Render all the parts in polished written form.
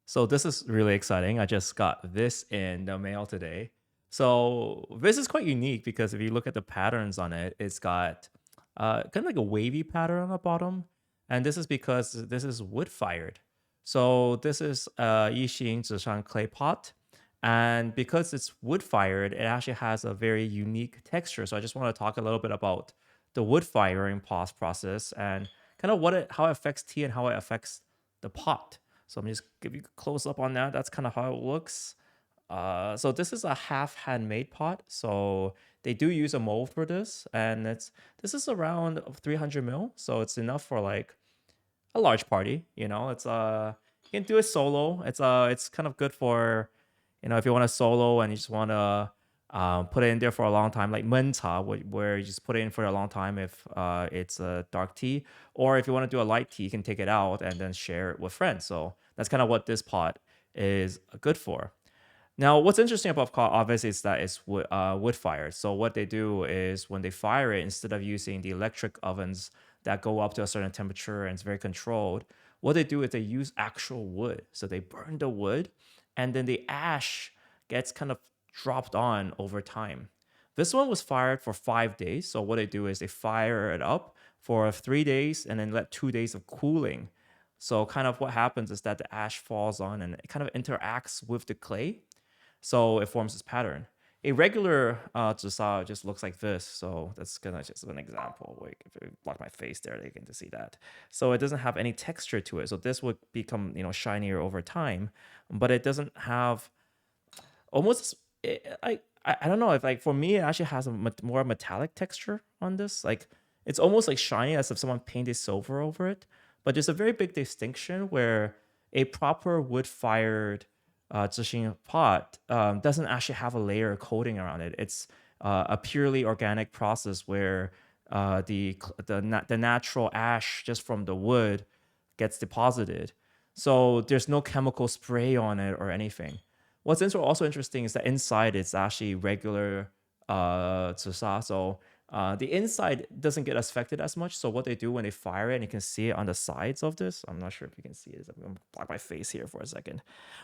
So this is really exciting. I just got this in the mail today. So this is quite unique because if you look at the patterns on it, it's got kind of like a wavy pattern on the bottom. And this is because this is wood fired. So this is Yixing Zhishan clay pot. And because it's wood fired, it actually has a very unique texture. So I just want to talk a little bit about the wood firing process and kind of how it affects tea and how it affects the pot. So I'm just give you a close up on that. That's kind of how it looks. So this is a half handmade pot. So they do use a mold for this, and this is around 300 mil. So it's enough for like a large party. It's you can do it solo. It's kind of good for if you want to solo and you just want to put it in there for a long time, like mencha, where you just put it in for a long time if it's a dark tea, or if you want to do a light tea, you can take it out and then share it with friends. So that's kind of what this pot is good for. Now, what's interesting about pot, obviously, is that it's wood fired. So what they do is when they fire it, instead of using the electric ovens that go up to a certain temperature and it's very controlled, what they do is they use actual wood. So they burn the wood, and then the ash gets kind of dropped on over time. This one was fired for 5 days. So what they do is they fire it up for 3 days and then let 2 days of cooling. So kind of what happens is that the ash falls on and it kind of interacts with the clay, so it forms this pattern. A regular zisa just looks like this. So that's gonna just an example. Like if I block my face there, they can just see that. So it doesn't have any texture to it. So this would become shinier over time, but it doesn't have almost. I don't know if like for me it actually has a more metallic texture on this. Like it's almost like shiny as if someone painted silver over it. But there's a very big distinction where a proper wood fired zhixing pot doesn't actually have a layer of coating around it. It's a purely organic process where the natural ash just from the wood gets deposited. So there's no chemical spray on it or anything. What's also interesting is that inside it's actually regular tsusa. So the inside doesn't get affected as much. So what they do when they fire it, and you can see it on the sides of this. I'm not sure if you can see this. I'm gonna block my face here for a second.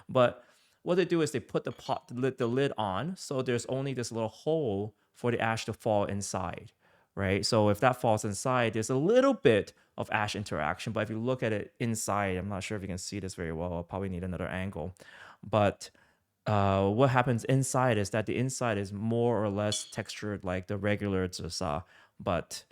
But what they do is they put the lid on, so there's only this little hole for the ash to fall inside, right? So if that falls inside, there's a little bit of ash interaction. But if you look at it inside, I'm not sure if you can see this very well. I'll probably need another angle. But what happens inside is that the inside is more or less textured like the regular zasa, but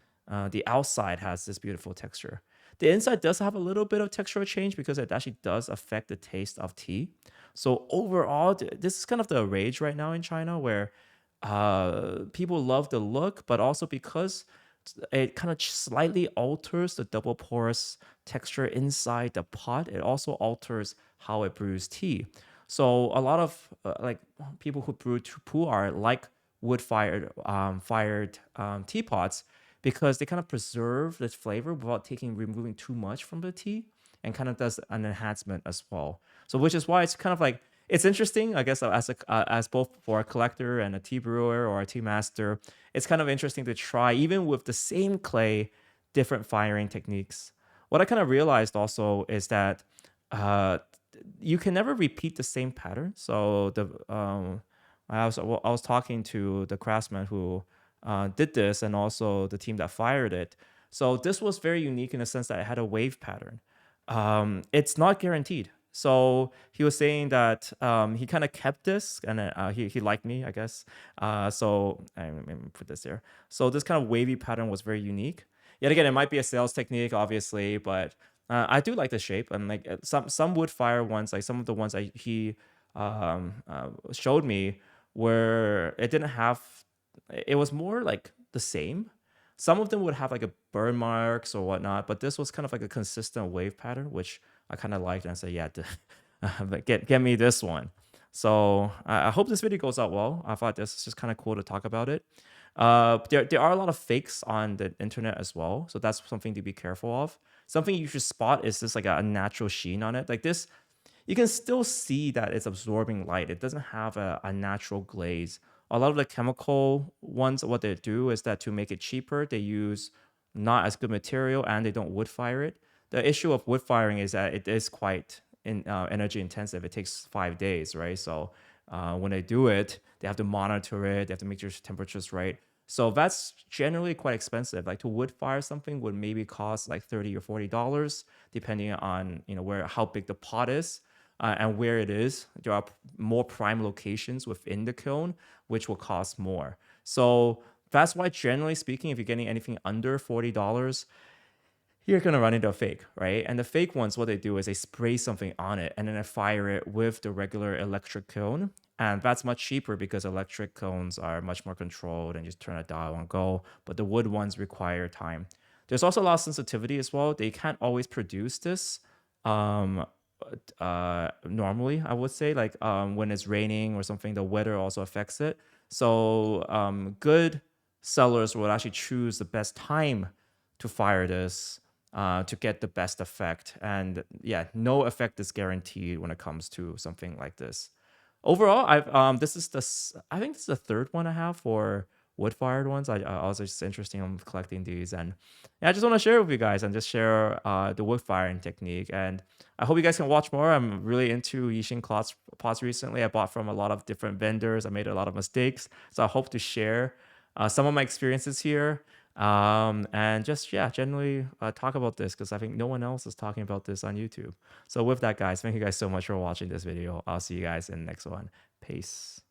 the outside has this beautiful texture. The inside does have a little bit of textural change because it actually does affect the taste of tea. So overall, this is kind of the rage right now in China where people love the look, but also because it kind of slightly alters the double porous texture inside the pot. It also alters how it brews tea. So a lot of like people who brew pu'er like wood fired teapots because they kind of preserve the flavor without removing too much from the tea and kind of does an enhancement as well. So which is why it's kind of like it's interesting, I guess, as both for a collector and a tea brewer or a tea master, it's kind of interesting to try even with the same clay, different firing techniques. What I kind of realized also is that uh, you can never repeat the same pattern. So I was talking to the craftsman who did this and also the team that fired it. So this was very unique in the sense that it had a wave pattern. It's not guaranteed. So he was saying that he kind of kept this, and he liked me, I guess. So let me put this there. So this kind of wavy pattern was very unique. Yet again, it might be a sales technique, obviously, but I do like the shape. And like some wood fire ones, like some of the ones he showed me, where it didn't have. It was more like the same. Some of them would have like a burn marks or whatnot, but this was kind of like a consistent wave pattern, which I kind of liked. And I said, yeah, but get me this one. So I hope this video goes out well. I thought this is just kind of cool to talk about it. There are a lot of fakes on the internet as well, so that's something to be careful of. Something you should spot is just like a natural sheen on it. Like this, you can still see that it's absorbing light. It doesn't have a natural glaze. A lot of the chemical ones, what they do is that to make it cheaper, they use not as good material and they don't wood fire it. The issue of wood firing is that it is quite energy intensive. It takes 5 days, right? So when they do it, they have to monitor it. They have to make sure temperature's right. So that's generally quite expensive. Like to wood fire something would maybe cost like $30 or $40, depending on where how big the pot is and where it is. There are more prime locations within the kiln, which will cost more. So that's why, generally speaking, if you're getting anything under $40, you're gonna run into a fake, right? And the fake ones, what they do is they spray something on it and then they fire it with the regular electric cone. And that's much cheaper because electric cones are much more controlled and just turn a dial and go. But the wood ones require time. There's also a lot of sensitivity as well. They can't always produce this. Um, Normally, I would say, like when it's raining or something, the weather also affects it. So good sellers will actually choose the best time to fire this to get the best effect. And yeah, no effect is guaranteed when it comes to something like this. Overall, I think this is the third one I have for wood fired ones. I was just interested in collecting these, and yeah, I just want to share with you guys and just share the wood firing technique. And I hope you guys can watch more. I'm really into Yixing pots recently. I bought from a lot of different vendors. I made a lot of mistakes, so I hope to share some of my experiences here. And just yeah, generally talk about this because I think no one else is talking about this on YouTube. So with that, guys, thank you guys so much for watching this video. I'll see you guys in the next one. Peace.